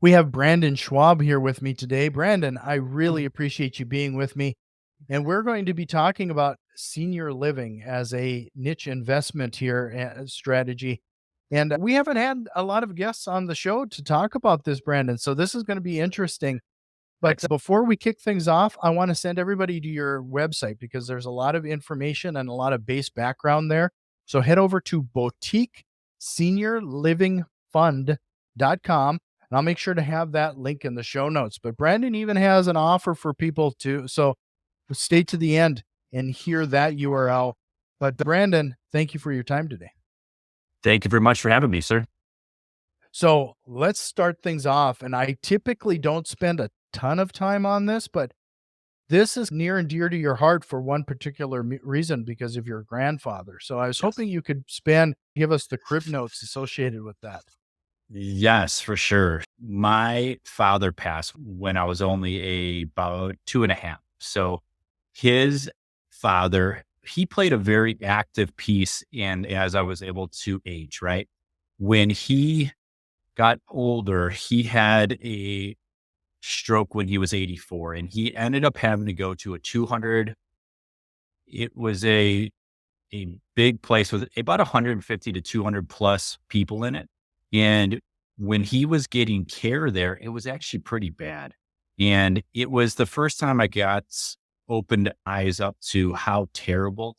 We have Brandon Schwab here with me today. Brandon, I really appreciate you being with me. And we're going to be talking about senior living as a niche investment here strategy. And we haven't had a lot of guests on the show to talk about this, Brandon. So this is going to be interesting. But before we kick things off, I want to send everybody to your website because there's a lot of information and a lot of base background there. So head over to boutiqueseniorlivingfund.com. And I'll make sure to have that link in the show notes. But Brandon even has an offer for people to, so stay to the end and hear that URL. But Brandon, thank you for your time today. Thank you very much for having me, sir. So let's start things off. And I typically don't spend a ton of time on this, but this is near and dear to your heart for one particular reason because of your grandfather. So I was hoping you could give us the crib notes associated with that. Yes, for sure. My father passed when I was only about 2.5. So his father, he played a very active piece in as I was able to age, right? When he got older, he had a stroke when he was 84 and he ended up having to go to a 200. It was a big place with about 150 to 200 plus people in it. And when he was getting care there, it was actually pretty bad. And it was the first time I got opened eyes up to how terrible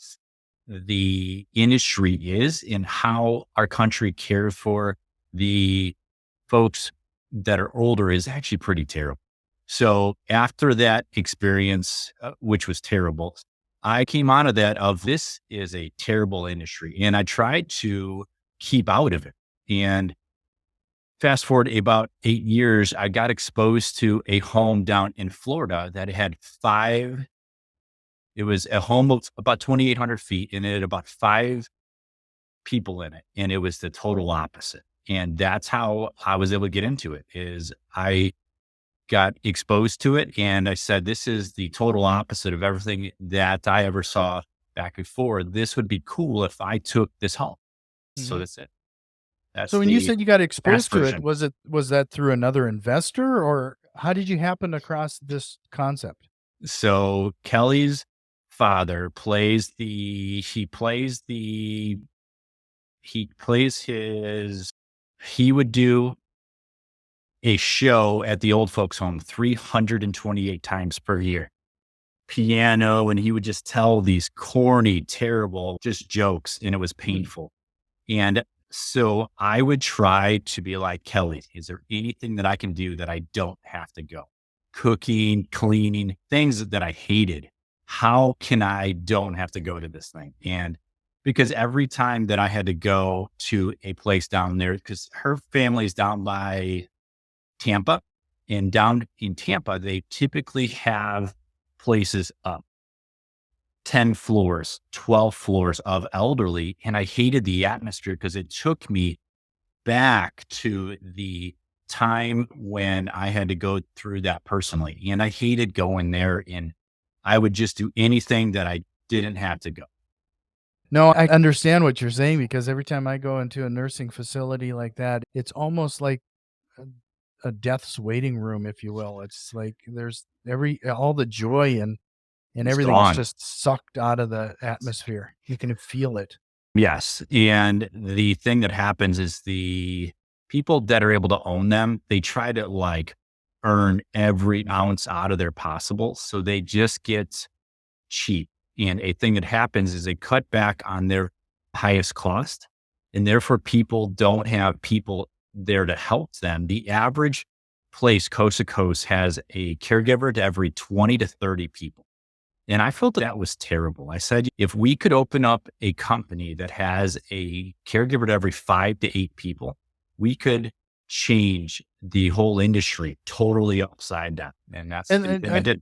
the industry is and how our country cares for the folks that are older is actually pretty terrible. So after that experience, which was terrible, I came out of that of this is a terrible industry. And I tried to keep out of it. And fast forward about 8 years, I got exposed to a home down in Florida that had it was a home of about 2,800 feet and it had about 5 people in it. And it was the total opposite. And that's how I was able to get into it is I got exposed to it. And I said, this is the total opposite of everything that I ever saw back before. This would be cool if I took this home. Mm-hmm. So that's it. So when you said you got exposed to it, was that through another investor or how did you happen across this concept? So Kelly's father he would do a show at the old folks home 328 times per year, piano. And he would just tell these corny, terrible, just jokes. And it was painful. And so I would try to be like, Kelly, is there anything that I can do that I don't have to go? Cooking, cleaning, things that I hated. How can I don't have to go to this thing? And because every time that I had to go to a place down there, because her family's down by Tampa, and down in Tampa, they typically have places up 10 floors, 12 floors of elderly. And I hated the atmosphere because it took me back to the time when I had to go through that personally. And I hated going there and I would just do anything that I didn't have to go. No, I understand what you're saying because every time I go into a nursing facility like that, it's almost like a death's waiting room, if you will. It's like there's all the joy and everything's just sucked out of the atmosphere. You can feel it. Yes. And the thing that happens is the people that are able to own them, they try to like earn every ounce out of their possible. So they just get cheap. And a thing that happens is they cut back on their highest cost. And therefore people don't have people there to help them. The average place coast to coast has a caregiver to every 20 to 30 people. And I felt that was terrible. I said, if we could open up a company that has a caregiver to every 5 to 8 people, we could change the whole industry totally upside down. And that's the thing I did.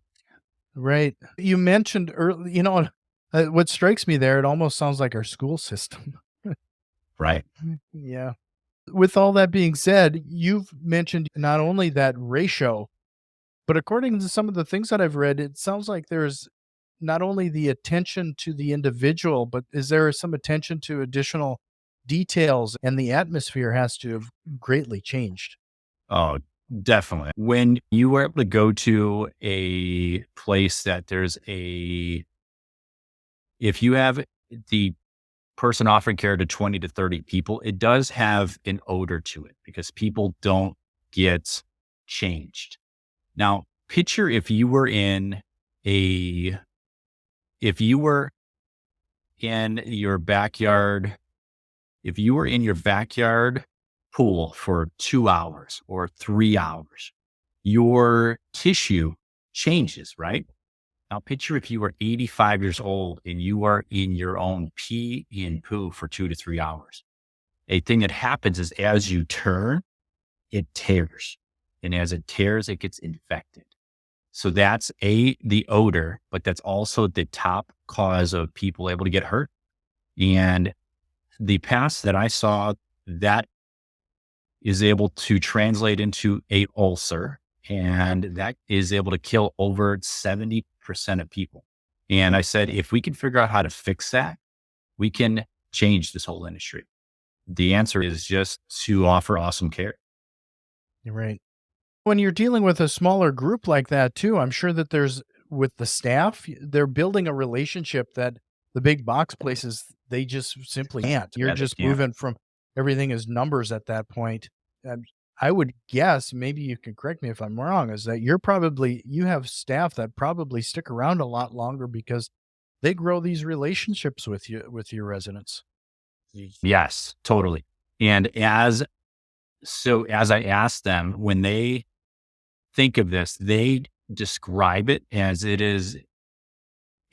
Right. You mentioned early, what strikes me there, it almost sounds like our school system. Right. Yeah. With all that being said, you've mentioned not only that ratio, but according to some of the things that I've read, it sounds like there's not only the attention to the individual, but is there some attention to additional details and the atmosphere has to have greatly changed? Oh, Definitely. When you were able to go to a place that if you have the person offering care to 20 to 30 people, it does have an odor to it because people don't get changed. Now, picture a, if you were in your backyard, if you were in your backyard pool for 2 hours or 3 hours, your tissue changes, right? Now, picture if you were 85 years old and you are in your own pee and poo for 2 to 3 hours. A thing that happens is as you turn, it tears. And as it tears, it gets infected. So that's the odor, but that's also the top cause of people able to get hurt. And the past that I saw, that is able to translate into a ulcer, and that is able to kill over 70% of people. And I said, if we can figure out how to fix that, we can change this whole industry. The answer is just to offer awesome care. You're right. When you're dealing with a smaller group like that too, I'm sure that there's with the staff, they're building a relationship that the big box places, they just simply can't. You're Yeah, they just can't. moving from everything is numbers at that point. And I would guess, maybe you can correct me if I'm wrong, is that you have staff that probably stick around a lot longer because they grow these relationships with your residents. Yes, totally. And as I ask them, when they think of this, they describe it as it is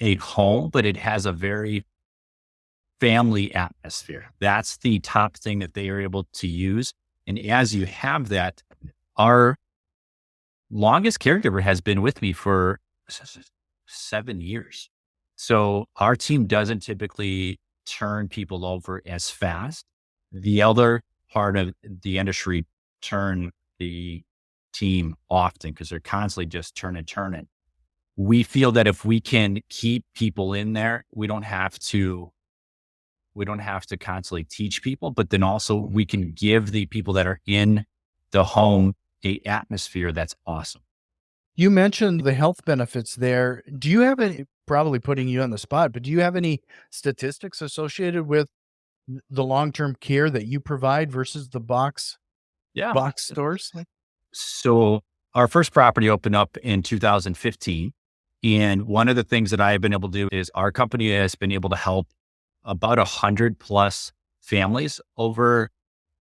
a home, but it has a very family atmosphere. That's the top thing that they are able to use. And as you have that, our longest caregiver has been with me for 7 years. So our team doesn't typically turn people over as fast. The other part of the industry turn the team often because they're constantly just turning. We feel that if we can keep people in there, we don't have to constantly teach people, but then also we can give the people that are in the home a atmosphere that's awesome. You mentioned the health benefits there. Do you have any, probably putting you on the spot, but do you have any statistics associated with the long-term care that you provide versus the Yeah. box stores? Like, So our first property opened up in 2015. And one of the things that I have been able to do is our company has been able to help about 100+ families over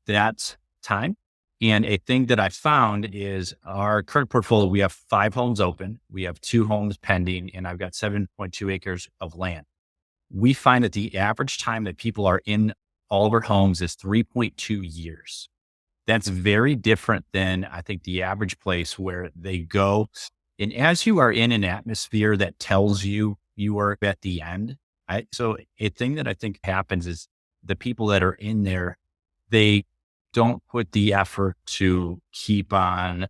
that time. And a thing that I found is our current portfolio, we have 5 homes open, we have 2 homes pending, and I've got 7.2 acres of land. We find that the average time that people are in all of our homes is 3.2 years. That's very different than I think the average place where they go. And as you are in an atmosphere that tells you you are at the end, so a thing that I think happens is the people that are in there, they don't put the effort to keep on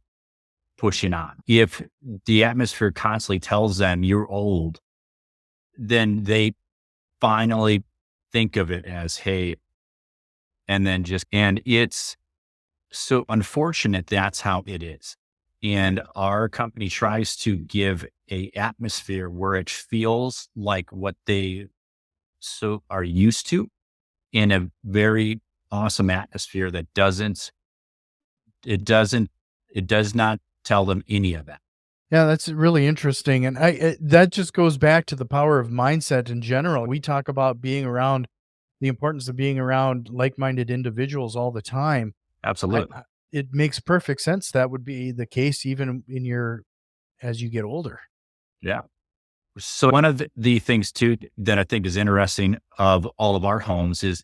pushing on. If the atmosphere constantly tells them you're old, then they finally think of it as, hey, and it's so unfortunate that's how it is. And our company tries to give a atmosphere where it feels like what they so are used to in a very awesome atmosphere that it doesn't, it does not tell them any of that. yeah, that's really interesting, and that just goes back to the power of mindset in general. We talk about being around the importance of being around like-minded individuals all the time. Absolutely. It makes perfect sense that would be the case even in your as you get older. Yeah. So one of the things too that I think is interesting of all of our homes is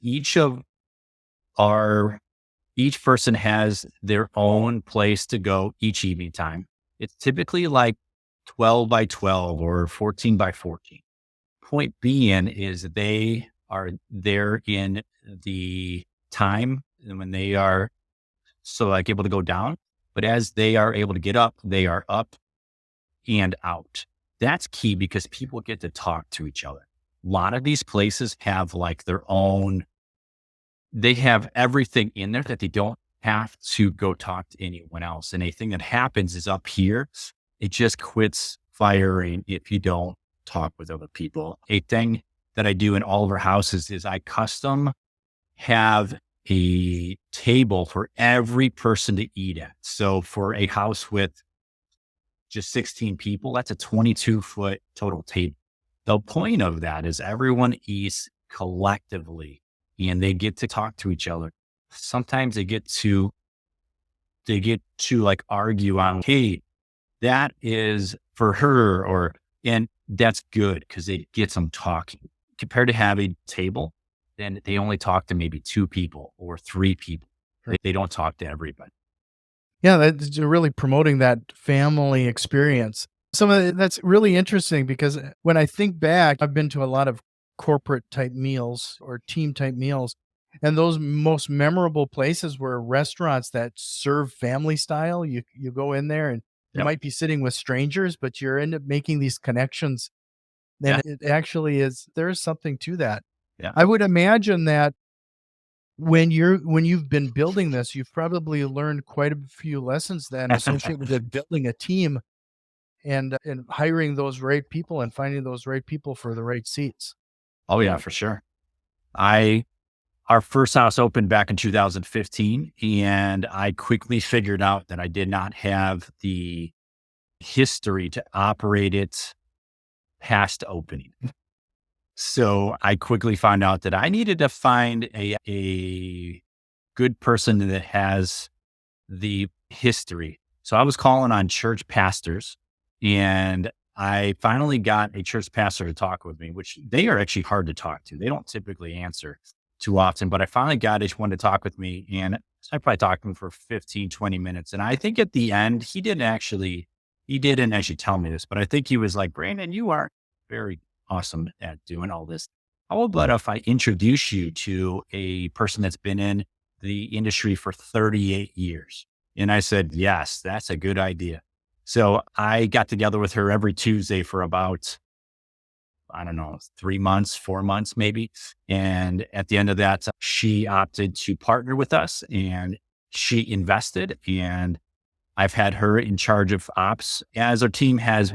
our each person has their own place to go each evening time. It's typically like 12 by 12 or 14 by 14. Point being is they are there in the time when they are so like able to go down, but as they are able to get up, they are up and out. That's key because people get to talk to each other. A lot of these places have like they have everything in there that they don't have to go talk to anyone else. And a thing that happens is up here, it just quits firing if you don't talk with other people. A thing that I do in all of our houses is I custom have a table for every person to eat at. So for a house with just 16 people, that's a 22-foot total table. The point of that is everyone eats collectively and they get to talk to each other. Sometimes they get to like argue on, hey, that is for her, and that's good because it gets them talking. Compared to having a table, then they only talk to maybe two people or three people. They don't talk to everybody. Yeah, that's really promoting that family experience. That's really interesting because when I think back, I've been to a lot of corporate type meals or team type meals, and those most memorable places were restaurants that serve family style. You go in there and you Yep. might be sitting with strangers, but you end up making these connections. Yeah. And it actually is there is something to that. Yeah. I would imagine that when you've been building this, you've probably learned quite a few lessons then associated with building a team and hiring those right people and finding those right people for the right seats. Oh yeah, for sure. I Our first house opened back in 2015, and I quickly figured out that I did not have the history to operate it past opening. So I quickly found out that I needed to find a good person that has the history. So I was calling on church pastors, and I finally got a church pastor to talk with me, which they are actually hard to talk to. They don't typically answer too often, but I finally got each one to talk with me, and I probably talked to him for 15, 20 minutes. And I think at the end, he didn't actually tell me this, but I think he was like, Brandon, you are very awesome at doing all this. How about if I introduce you to a person that's been in the industry for 38 years? And I said, yes, that's a good idea. So I got together with her every Tuesday for about, I don't know, 3 months, 4 months, maybe. And at the end of that, she opted to partner with us and she invested. And I've had her in charge of ops as our team has,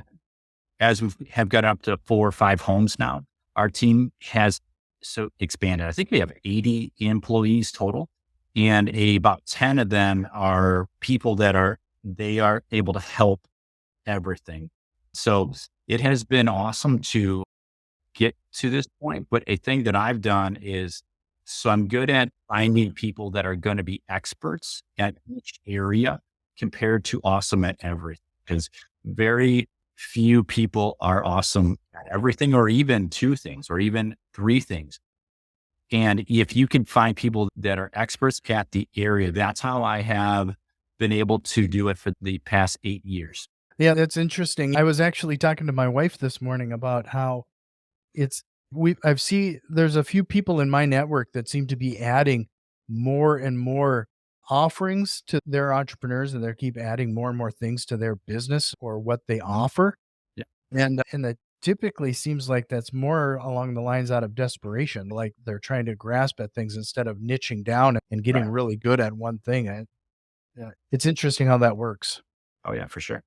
as we have got up to 4 or 5 homes now. Our team has so expanded. I think we have 80 employees total, and about 10 of them are people they are able to help everything. So it has been awesome to get to this point. But a thing that I've done is, so I'm good at finding people that are going to be experts at each area compared to awesome at everything. Because very few people are awesome at everything, or even two things, or even three things. And if you can find people that are experts at the area, that's how I have been able to do it for the past 8 years. Yeah, that's interesting. I was actually talking to my wife this morning about how it's I've seen there's a few people in my network that seem to be adding more and more offerings to their entrepreneurs, and they keep adding more and more things to their business or what they offer. Yeah. And it typically seems like that's more along the lines out of desperation, like they're trying to grasp at things instead of niching down and getting Right. really good at one thing. Yeah, it's interesting how that works. Oh yeah, for sure.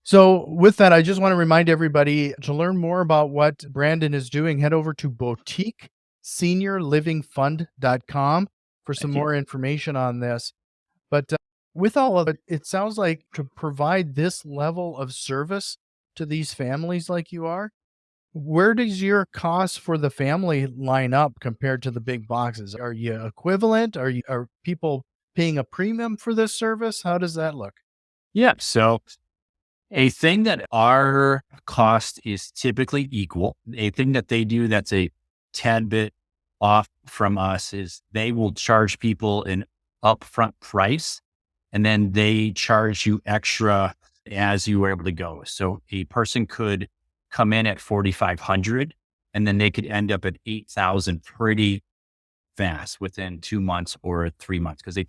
So, with that, I just want to remind everybody to learn more about what Brandon is doing. Head over to boutiqueseniorlivingfund.com for some Thank you. more information on this. But with all of it, it sounds like to provide this level of service to these families like you are, where does your cost for the family line up compared to the big boxes? Are you equivalent? Are people paying a premium for this service? How does that look? Yeah. So a thing that our cost is typically equal, a thing that they do that's a tad bit off from us is they will charge people an upfront price, and then they charge you extra as you are able to go. So a person could come in at 4,500 and then they could end up at 8,000 pretty fast within 2 months or 3 months, because a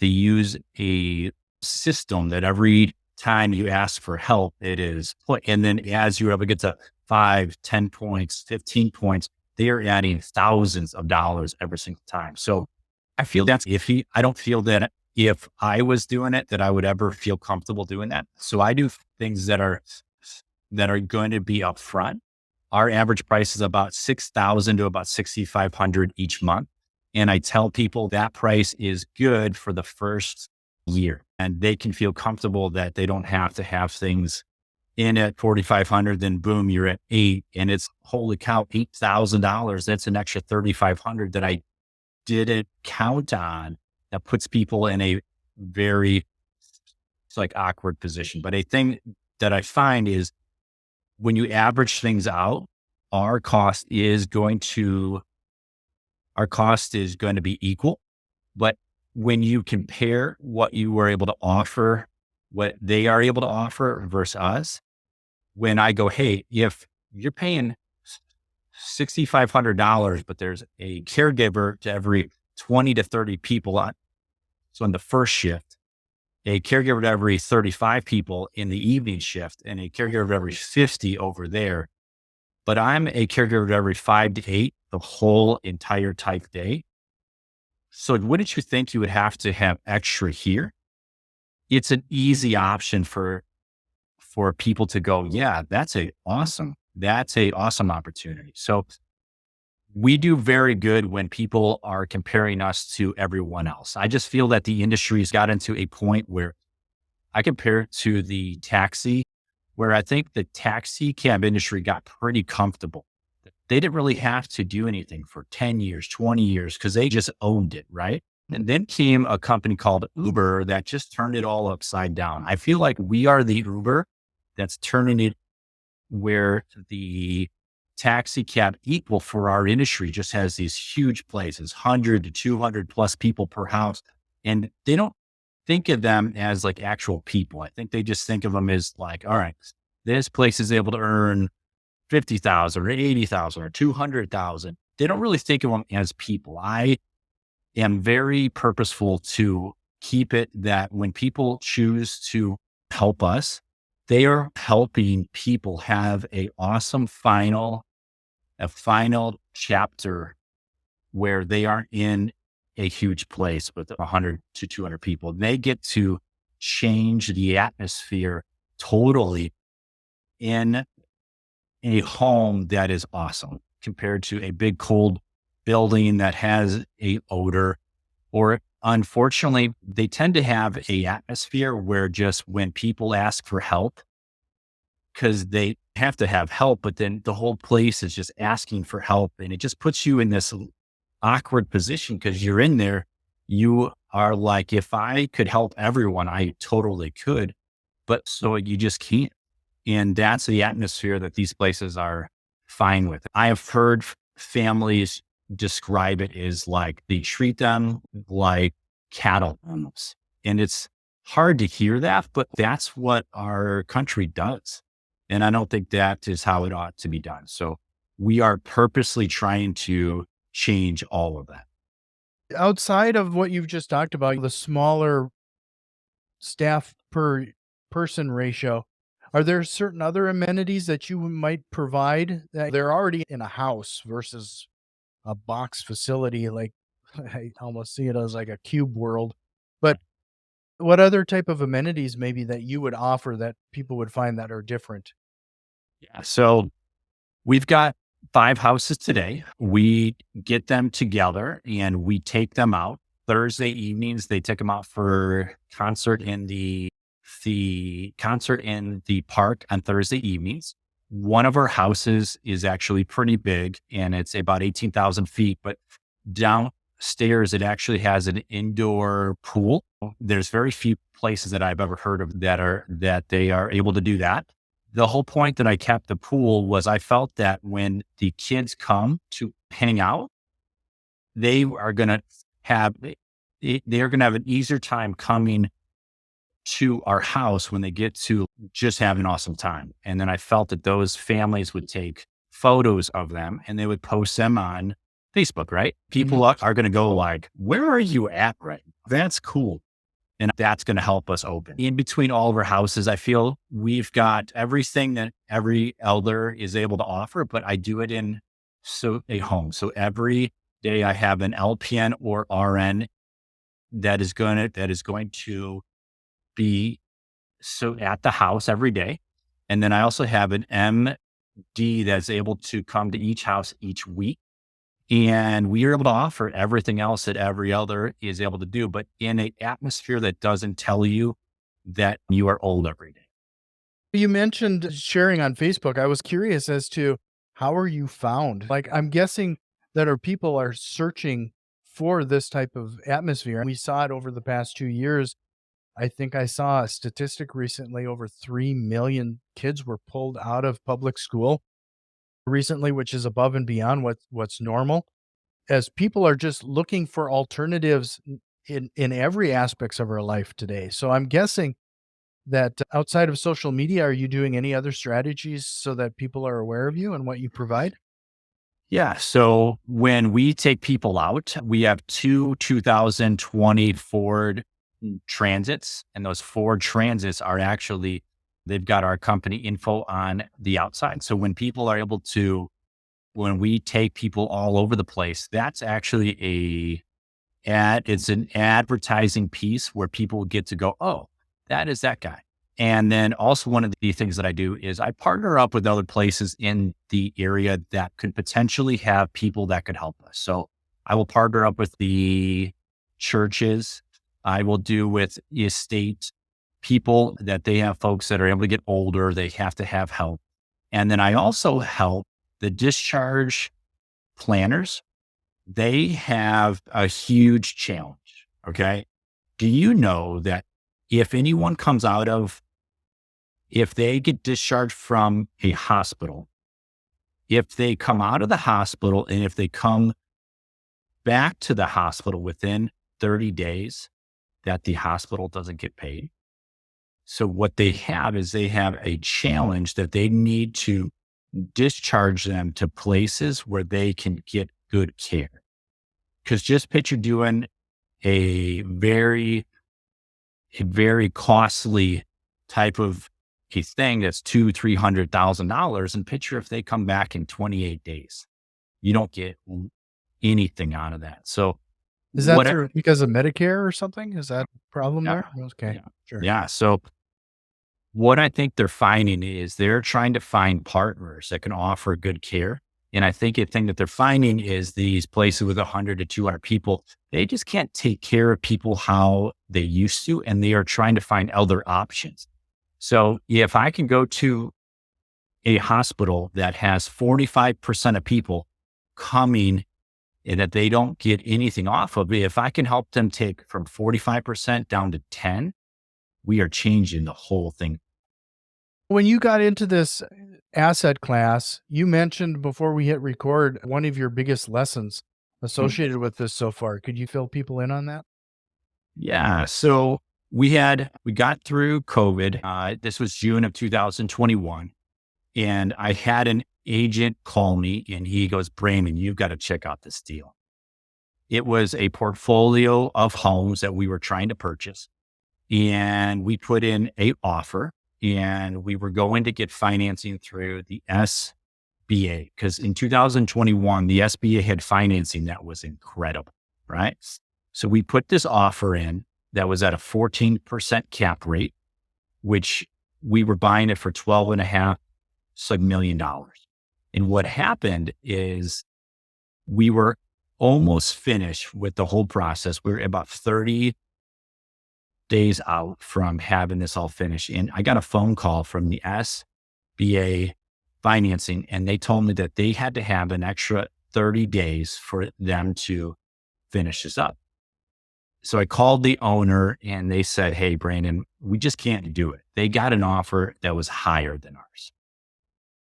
they use a system that every time you ask for help, it is put. And then as you're able to get to 5, 10 points, 15 points, they are adding thousands of dollars every single time. So I feel that's iffy. I don't feel that if I was doing it, that I would ever feel comfortable doing that. So I do things that are going to be upfront. Our average price is about 6,000 to about 6,500 each month. And I tell people that price is good for the first year, and they can feel comfortable that they don't have to have things in at 4,500, then boom, you're at 8. And it's holy cow, $8,000. That's an extra 3,500 that I didn't count on. That puts people in a very, it's like awkward position. But a thing that I find is when you average things out, our cost is going to be equal. But when you compare what you were able to offer, what they are able to offer versus us, when I go, hey, if you're paying $6,500, but there's a caregiver to every 20 to 30 people on, so in the first shift, a caregiver to every 35 people in the evening shift, and a caregiver to every 50 over there. But I'm a caregiver to every 5 to 8 the whole entire type day. So wouldn't you think you would have to have extra here? It's an easy option for people to go, yeah, that's a awesome opportunity. So we do very good when people are comparing us to everyone else. I just feel that the industry has gotten to a point where I compare it to the taxi, where I think the taxi cab industry got pretty comfortable. They didn't really have to do anything for 10 years, 20 years, because they just owned it, right? And then came a company called Uber that just turned it all upside down. I feel like we are the Uber that's turning it where the taxi cab equal for our industry just has these huge places, 100 to 200 plus people per house. And they don't think of them as like actual people. I think they just think of them as like, all right, this place is able to earn 50,000 or 80,000 or 200,000. They don't really think of them as people. I am very purposeful to keep it that when people choose to help us, they are helping people have a awesome final chapter where they aren't in a huge place with 100 to 200 people. They get to change the atmosphere totally in a home that is awesome compared to a big cold building that has a odor. Or unfortunately, they tend to have a atmosphere where just when people ask for help, because they have to have help, but then the whole place is just asking for help. And it just puts you in this awkward position because you're in there. You are like, if I could help everyone, I totally could. But so you just can't. And that's the atmosphere that these places are fine with. I have heard families describe it as like they treat them like cattle almost. And it's hard to hear that, but that's what our country does. And I don't think that is how it ought to be done. So we are purposely trying to change all of that. Outside of what you've just talked about, the smaller staff per person ratio, are there certain other amenities that you might provide that they're already in a house versus a box facility? Like I almost see it as like a cube world. But what other type of amenities maybe that you would offer that people would find that are different? Yeah. So we've got 5 houses today. We get them together and we take them out Thursday evenings. They take them out for concert in the concert in the park on Thursday evenings. One of our houses is actually pretty big and it's about 18,000 feet, but downstairs, it actually has an indoor pool. There's very few places that I've ever heard of that they are able to do that. The whole point that I kept the pool was I felt that when the kids come to hang out, they are going to have, they are going to have an easier time coming to our house when they get to just have an awesome time. And then I felt that those families would take photos of them and they would post them on Facebook, right? People are going to go like, where are you at right now? That's cool. And that's going to help us open. In between all of our houses, I feel we've got everything that every elder is able to offer, but I do it in a home. So every day I have an LPN or RN that is going to be at the house every day. And then I also have an MD that's able to come to each house each week. And we are able to offer everything else that every other is able to do, but in an atmosphere that doesn't tell you that you are old every day. You mentioned sharing on Facebook. I was curious as to how are you found? Like, I'm guessing that our people are searching for this type of atmosphere. We saw it over the past 2 years. I think I saw a statistic recently over 3 million kids were pulled out of public school recently, which is above and beyond what's normal. As people are just looking for alternatives in every aspects of our life today. So I'm guessing that outside of social media, are you doing any other strategies so that people are aware of you and what you provide? Yeah. So when we take people out, we have two 2020 Ford Transits, and those Ford Transits are actually, they've got our company info on the outside. So when we take people all over the place, that's actually it's an advertising piece where people get to go, oh, that is that guy. And then also one of the things that I do is I partner up with other places in the area that could potentially have people that could help us. So I will partner up with the churches. I will do with estate people that they have folks that are able to get older. They have to have help. And then I also help the discharge planners. They have a huge challenge. Okay. Do you know that if anyone comes out of, if they get discharged from a hospital, if they come out of the hospital and if they come back to the hospital within 30 days, that the hospital doesn't get paid? So what they have is they have a challenge that they need to discharge them to places where they can get good care. Because just picture doing a very, a very costly type of a thing that's $200,000-$300,000, and picture if they come back in 28 days, you don't get anything out of that. So Is that what? through because of Medicare or something? Is that a problem Yeah, there? Okay, yeah, sure. yeah. So what I think they're finding is they're trying to find partners that can offer good care. And I think the thing that they're finding is these places with 100 to 200 people, they just can't take care of people how they used to. And they are trying to find other options. So if I can go to a hospital that has 45% of people coming and that they don't get anything off of it, if I can help them take from 45% down to 10, we are changing the whole thing. When you got into this asset class, you mentioned before we hit record one of your biggest lessons associated with this so far. Could you fill people in on that? Yeah. So we got through COVID. This was June of 2021. And I had an agent call me and he goes, Brandon, you've got to check out this deal. It was a portfolio of homes that we were trying to purchase. And we put in a offer and we were going to get financing through the SBA because in 2021, the SBA had financing that was incredible, right? So we put this offer in that was at a 14% cap rate, which we were buying it for 12 and a half million dollars. And what happened is we were almost finished with the whole process. We were about 30 days out from having this all finished. And I got a phone call from the SBA financing, and they told me that they had to have an extra 30 days for them to finish this up. So I called the owner and they said, hey, Brandon, we just can't do it. They got an offer that was higher than ours.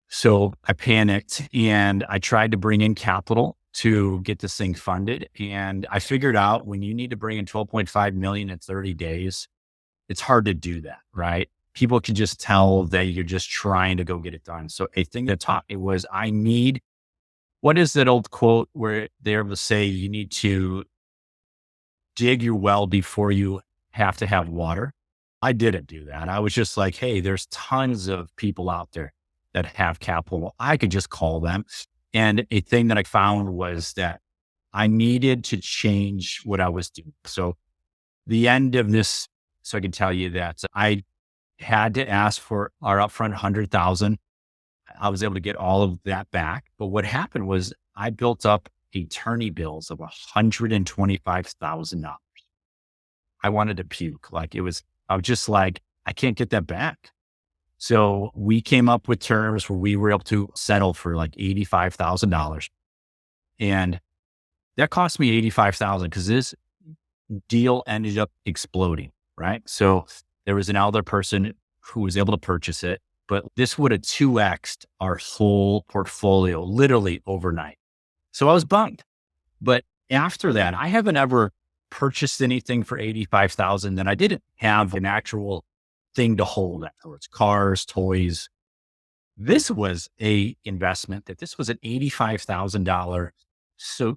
So I panicked and I tried to bring in capital to get this thing funded. And I figured out when you need to bring in 12.5 million in 30 days, it's hard to do that, right? People can just tell that you're just trying to go get it done. So a thing that taught me was what is that old quote where they're able to say you need to dig your well before you have to have water? I didn't do that. I was just like, hey, there's tons of people out there that have capital. I could just call them And a thing that I found was that I needed to change what I was doing. So the end of this, so I can tell you that I had to ask for our upfront 100,000. I was able to get all of that back. But what happened was I built up attorney bills of $125,000. I wanted to puke. I was just like, I can't get that back. So we came up with terms where we were able to settle for like $85,000. And that cost me 85,000 because this deal ended up exploding. Right. So there was an elder person who was able to purchase it, but this would have 2x'd our whole portfolio literally overnight. So I was bummed. But after that, I haven't ever purchased anything for 85,000 that I didn't have an actual thing to hold afterwards, cars, toys. This was a investment that this was an $85,000. So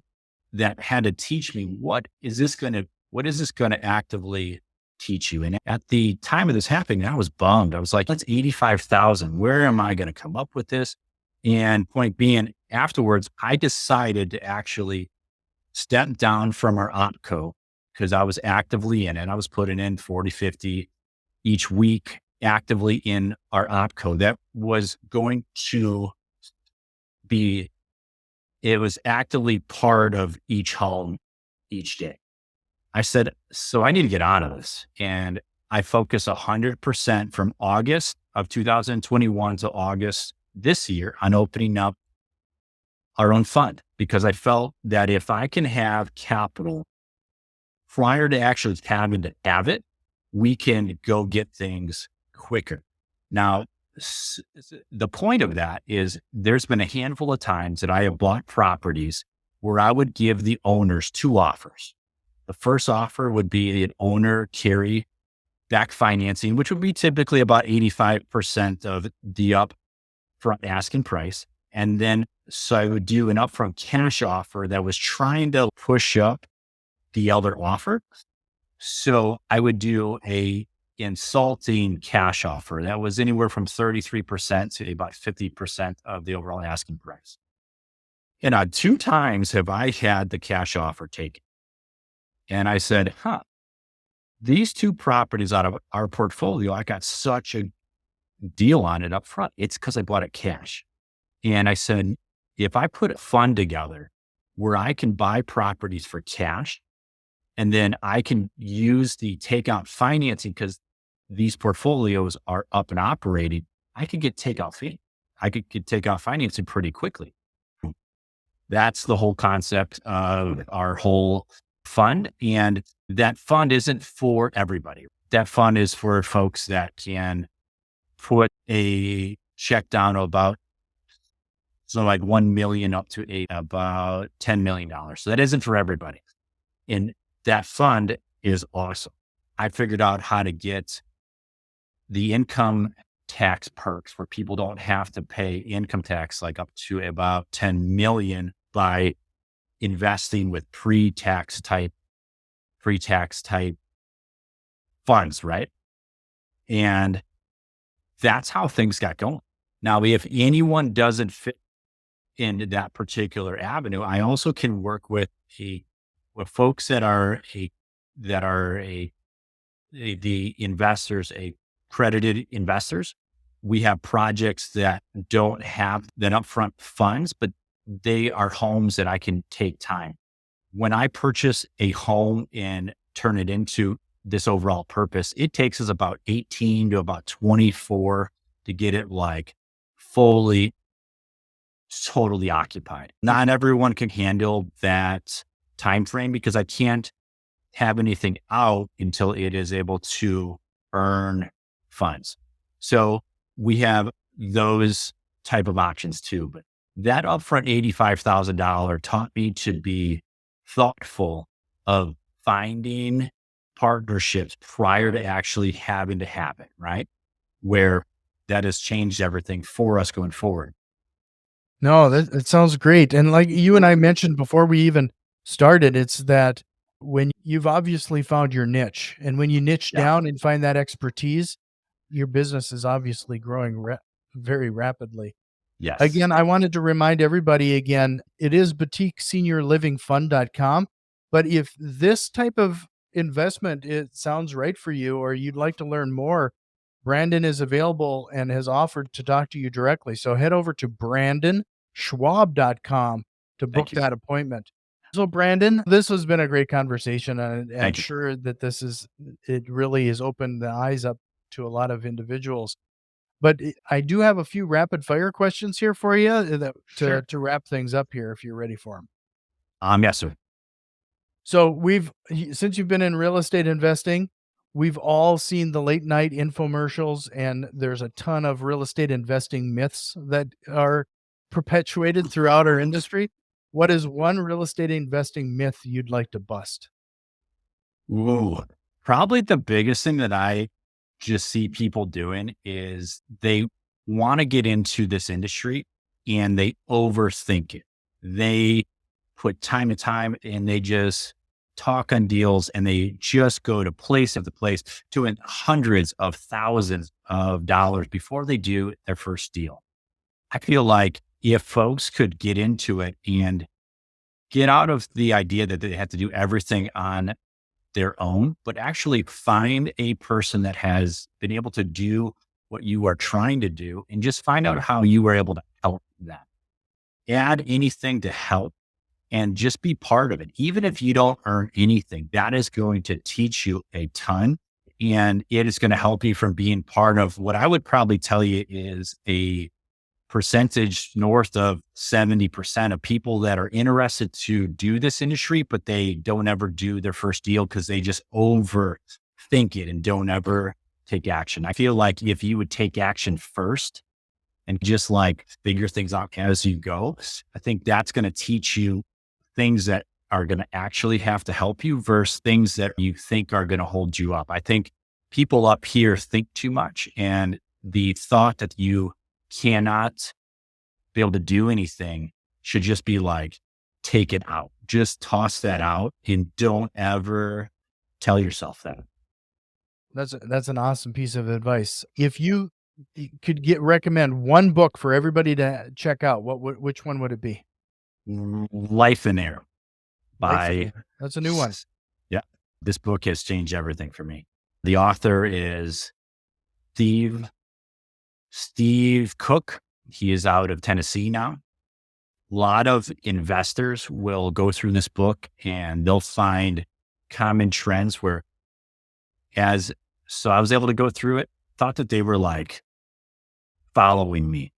that had to teach me, what is this going to actively teach you? And at the time of this happening, I was bummed. I was like, that's 85,000. Where am I going to come up with this? And point being, afterwards, I decided to actually step down from our opco because I was actively in it. I was putting in 40, 50 each week actively in our opco. That was going to be, it was actively part of each home each day. I said, so I need to get out of this. And I focus 100% from August of 2021 to August this year on opening up our own fund, because I felt that if I can have capital prior to actually having to have it, we can go get things quicker. Now, the point of that is there's been a handful of times that I have bought properties where I would give the owners two offers. The first offer would be an owner carry back financing, which would be typically about 85% of the upfront asking price. And then, so I would do an upfront cash offer that was trying to push up the elder offer. So I would do a insulting cash offer that was anywhere from 33% to about 50% of the overall asking price. And 2 times have I had the cash offer taken. And I said, these 2 properties out of our portfolio, I got such a deal on it up front. It's because I bought it cash. And I said, if I put a fund together where I can buy properties for cash, and then I can use the takeout financing because these portfolios are up and operating, I could get takeout fee. I could get takeout financing pretty quickly. That's the whole concept of our whole fund. And that fund isn't for everybody. That fund is for folks that can put a check down about, so like 1 million up to about $10 million. So that isn't for everybody. And that fund is awesome. I figured out how to get the income tax perks where people don't have to pay income tax, like up to about 10 million, by investing with pre-tax type funds, right? And that's how things got going. Now, if anyone doesn't fit into that particular avenue, I also can work with folks that are the investors, accredited investors. We have projects that don't have that upfront funds, but they are homes that I can take time. When I purchase a home and turn it into this overall purpose, it takes us about 18 to about 24 to get it like fully, totally occupied. Not everyone can handle that time frame because I can't have anything out until it is able to earn funds. So we have those type of options too. But that upfront $85,000 taught me to be thoughtful of finding partnerships prior to actually having to happen, right? Where that has changed everything for us going forward. No, that sounds great. And like you and I mentioned before we even started, it's that when you've obviously found your niche, and when you niche Yeah. down and find that expertise, your business is obviously growing very rapidly. Yes. Again, I wanted to remind everybody again, it is boutiqueseniorlivingfund.com. But if this type of investment, it sounds right for you, or you'd like to learn more, Brandon is available and has offered to talk to you directly. So head over to brandonschwab.com to book Thank you. that appointment. So Brandon, this has been a great conversation, and I'm Thank you. sure that it really has opened the eyes up to a lot of individuals. But I do have a few rapid fire questions here for you that Sure. to wrap things up here if you're ready for them. Yes, sir. So since you've been in real estate investing, we've all seen the late night infomercials, and there's a ton of real estate investing myths that are perpetuated throughout our industry. What is one real estate investing myth you'd like to bust? Ooh, probably the biggest thing that I just see people doing is they want to get into this industry and they overthink it. They put time to time and they just talk on deals and they just go to place after place doing hundreds of thousands of dollars before they do their first deal. I feel like if folks could get into it and get out of the idea that they have to do everything on their own, but actually find a person that has been able to do what you are trying to do and just find out how you were able to help them. Add anything to help and just be part of it. Even if you don't earn anything, that is going to teach you a ton. And it is going to help you from being part of what I would probably tell you is a percentage north of 70% of people that are interested to do this industry, but they don't ever do their first deal because they just overthink it and don't ever take action. I feel like if you would take action first and just like figure things out as you go, I think that's going to teach you things that are going to actually have to help you versus things that you think are going to hold you up. I think people up here think too much, and the thought that you cannot be able to do anything should just be like, take it out. Just toss that out and don't ever tell yourself that. That's an awesome piece of advice. If you could recommend one book for everybody to check out, which one would it be? Life in Air Life in by, Air. That's a new one. yeah, this book has changed everything for me. The author is Steve, Steve Cook. He is out of Tennessee now. A lot of investors will go through this book and they'll find common trends so I was able to go through it, thought that they were like following me.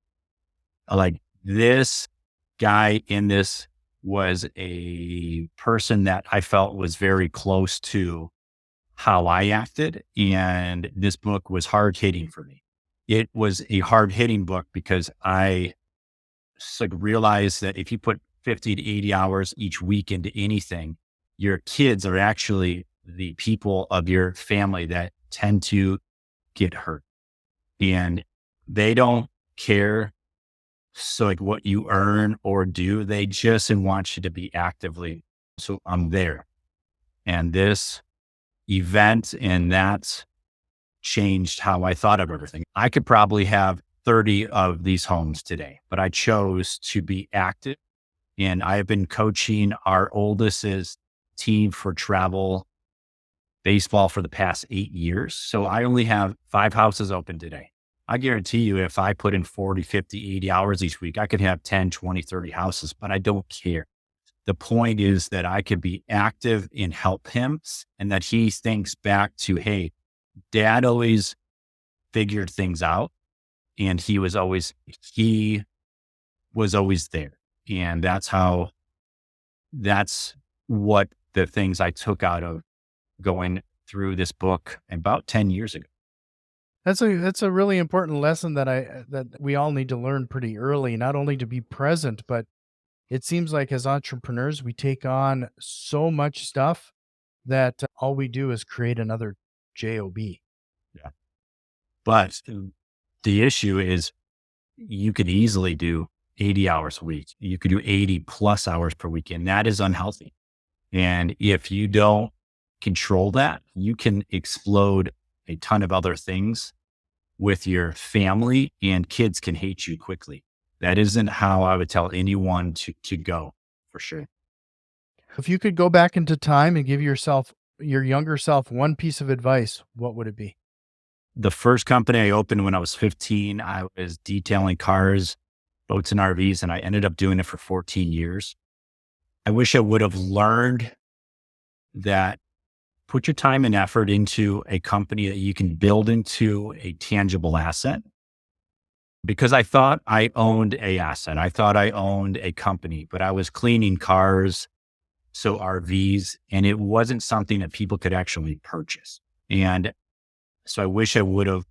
Like this guy in this was a person that I felt was very close to how I acted. And this book was hard hitting for me. It was a hard hitting book because I realized that if you put 50 to 80 hours each week into anything, your kids are actually the people of your family that tend to get hurt and they don't care. So what you earn or do, they just want you to be actively. So I'm there. And this event and that changed how I thought of everything. I could probably have 30 of these homes today, but I chose to be active. And I have been coaching our oldest's team for travel baseball for the past 8 years. So I only have 5 houses open today. I guarantee you, if I put in 40, 50, 80 hours each week, I could have 10, 20, 30 houses, but I don't care. The point is that I could be active and help him and that he thinks back to, hey, dad always figured things out and he was always there. And that's what the things I took out of going through this book about 10 years ago. That's a really important lesson that we all need to learn pretty early, not only to be present, but it seems like as entrepreneurs, we take on so much stuff that all we do is create another job. Yeah. But the issue is you could easily do 80 hours a week. You could do 80 plus hours per week, and that is unhealthy. And if you don't control that, you can explode a ton of other things with your family, and kids can hate you quickly. That isn't how I would tell anyone to go, for sure. If you could go back into time and give your younger self, one piece of advice, what would it be? The first company I opened when I was 15, I was detailing cars, boats, and RVs, and I ended up doing it for 14 years. I wish I would have learned that put your time and effort into a company that you can build into a tangible asset, because I thought I owned a asset. I thought I owned a company, but I was cleaning cars, so RVs, and it wasn't something that people could actually purchase. And so I wish I would have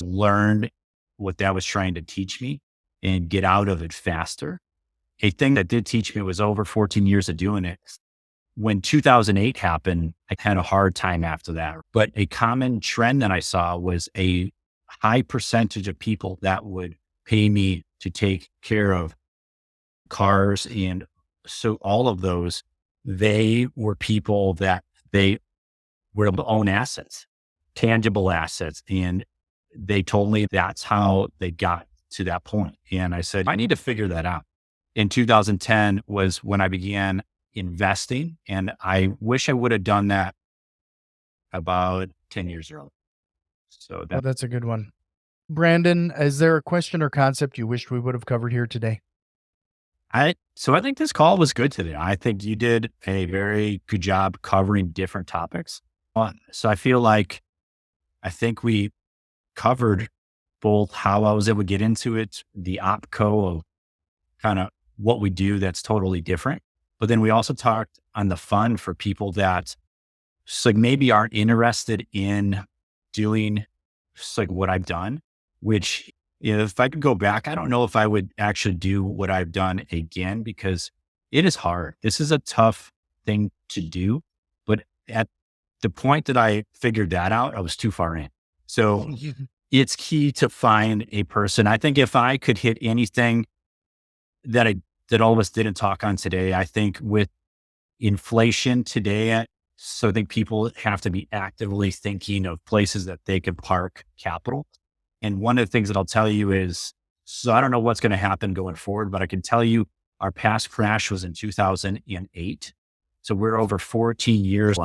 learned what that was trying to teach me and get out of it faster. A thing that did teach me was over 14 years of doing it. When 2008 happened, I had a hard time after that. But a common trend that I saw was a high percentage of people that would pay me to take care of cars. And so all of those, they were people that they were able to own assets, tangible assets. And they told me that's how they got to that point. And I said, I need to figure that out. In 2010 was when I began investing. And I wish I would have done that about 10 years earlier. So Oh, that that's a good one. Brandon, is there a question or concept you wished we would have covered here today? I think this call was good today. I think you did a very good job covering different topics. So I think we covered both how I was able to get into it, the opco of kind of what we do that's totally different. But then we also talked on the fun for people that maybe aren't interested in doing what I've done, which, if I could go back, I don't know if I would actually do what I've done again, because it is hard. This is a tough thing to do. But at the point that I figured that out, I was too far in. So it's key to find a person. I think if I could hit anything that all of us didn't talk on today, I think with inflation today, so I think people have to be actively thinking of places that they can park capital. And one of the things that I'll tell you is, so I don't know what's going to happen going forward, but I can tell you our past crash was in 2008. So we're over 14 years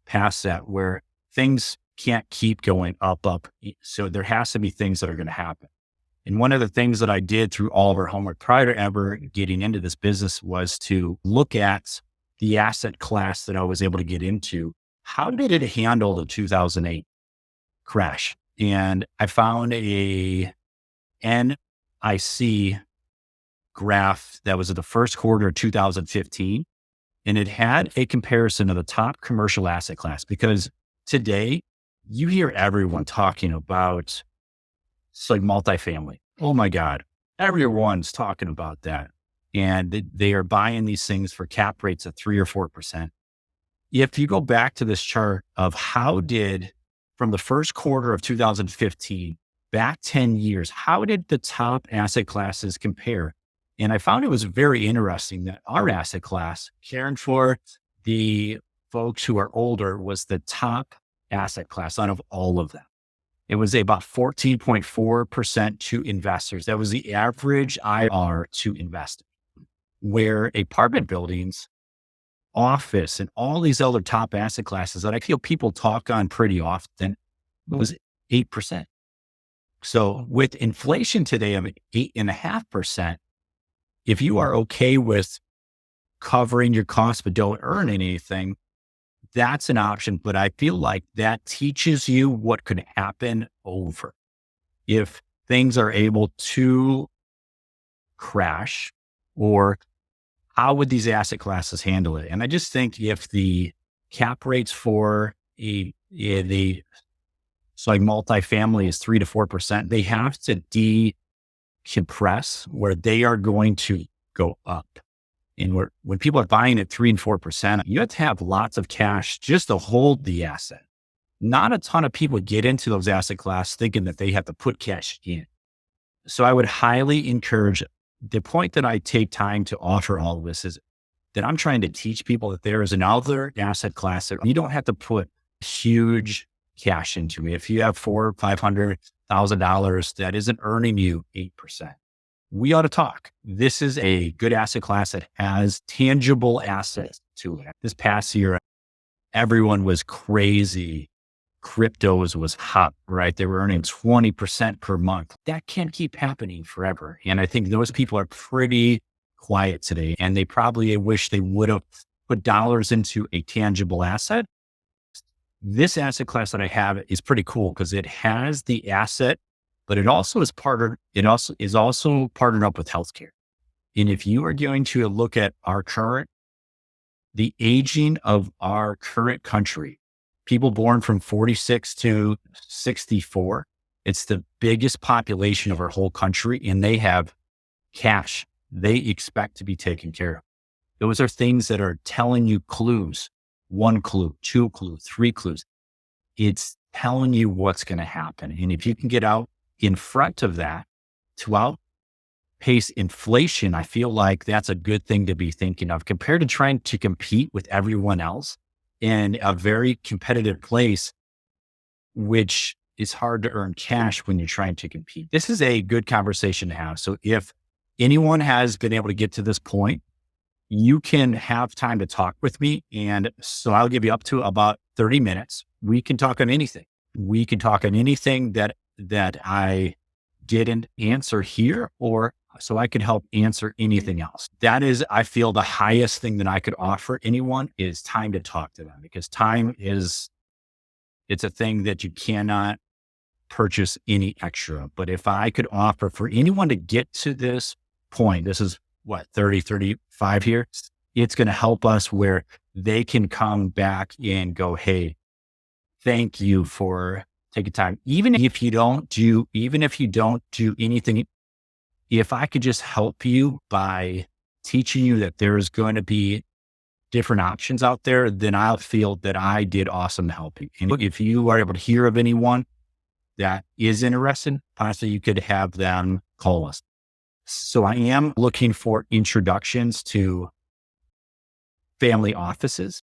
past that, where things can't keep going up. So there has to be things that are going to happen. And one of the things that I did through all of our homework prior to ever getting into this business was to look at the asset class that I was able to get into. How did it handle the 2008 crash? And I found a NIC graph that was at the first quarter of 2015. And it had a comparison of the top commercial asset class, because today you hear everyone talking about multifamily. Oh my God. Everyone's talking about that. And they are buying these things for cap rates of 3 or 4%. If you go back to this chart of from the first quarter of 2015, back 10 years, how did the top asset classes compare? And I found it was very interesting that our asset class, caring for the folks who are older, was the top asset class out of all of them. It was about 14.4% to investors. That was the average IR to investors, where apartment buildings, office, and all these other top asset classes that I feel people talk on pretty often was 8%. So with inflation today of 8.5%, if you are okay with covering your costs but don't earn anything, that's an option. But I feel like that teaches you what could happen over if things are able to crash, or how would these asset classes handle it? And I just think if the cap rates for the multifamily is 3 to 4%, they have to decompress where they are going to go up. And when people are buying at 3 and 4%, you have to have lots of cash just to hold the asset. Not a ton of people get into those asset classes thinking that they have to put cash in. So I would highly encourage, the point that I take time to offer all of this is that I'm trying to teach people that there is another asset class that you don't have to put huge cash into. If you have $400,000 or $500,000 that isn't earning you 8%, we ought to talk. This is a good asset class that has tangible assets to it. This past year, everyone was crazy. Cryptos was hot, right? They were earning 20% per month. That can't keep happening forever. And I think those people are pretty quiet today, and they probably wish they would have put dollars into a tangible asset. This asset class that I have is pretty cool because it has the asset, but it also is partnered up with healthcare. And if you are going to look at the aging of our current country, people born from 46 to 64, it's the biggest population of our whole country, and they have cash they expect to be taken care of. Those are things that are telling you clues, 1 clue, 2 clue, 3 clues. It's telling you what's going to happen. And if you can get out in front of that to outpace inflation, I feel like that's a good thing to be thinking of compared to trying to compete with everyone else in a very competitive place, which is hard to earn cash when you're trying to compete. This is a good conversation to have. So if anyone has been able to get to this point, you can have time to talk with me. And so I'll give you up to about 30 minutes. We can talk on anything. We can talk on anything that I didn't answer here, or so I could help answer anything else. That is, I feel the highest thing that I could offer anyone is time to talk to them, because it's a thing that you cannot purchase any extra. But if I could offer for anyone to get to this point, this is what, 30, 35 here, it's going to help us where they can come back and go, hey, thank you for taking time. Even if you don't do anything, if I could just help you by teaching you that there's going to be different options out there, then I'll feel that I did awesome to help you. And if you are able to hear of anyone that is interested, possibly you could have them call us. So I am looking for introductions to family offices.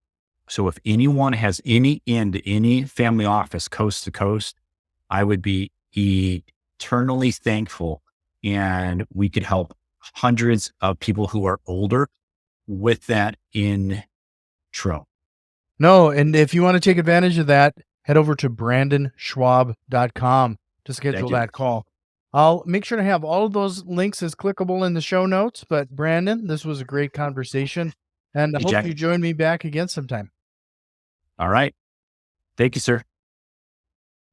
So if anyone has any family office coast to coast, I would be eternally thankful. And we could help hundreds of people who are older with that intro. No, and if you want to take advantage of that, head over to brandonschwab.com to schedule you. that call. I'll make sure to have all of those links as clickable in the show notes. But Brandon, this was a great conversation, and I Hey, hope Jack. you join me back again sometime. All right. Thank you, sir.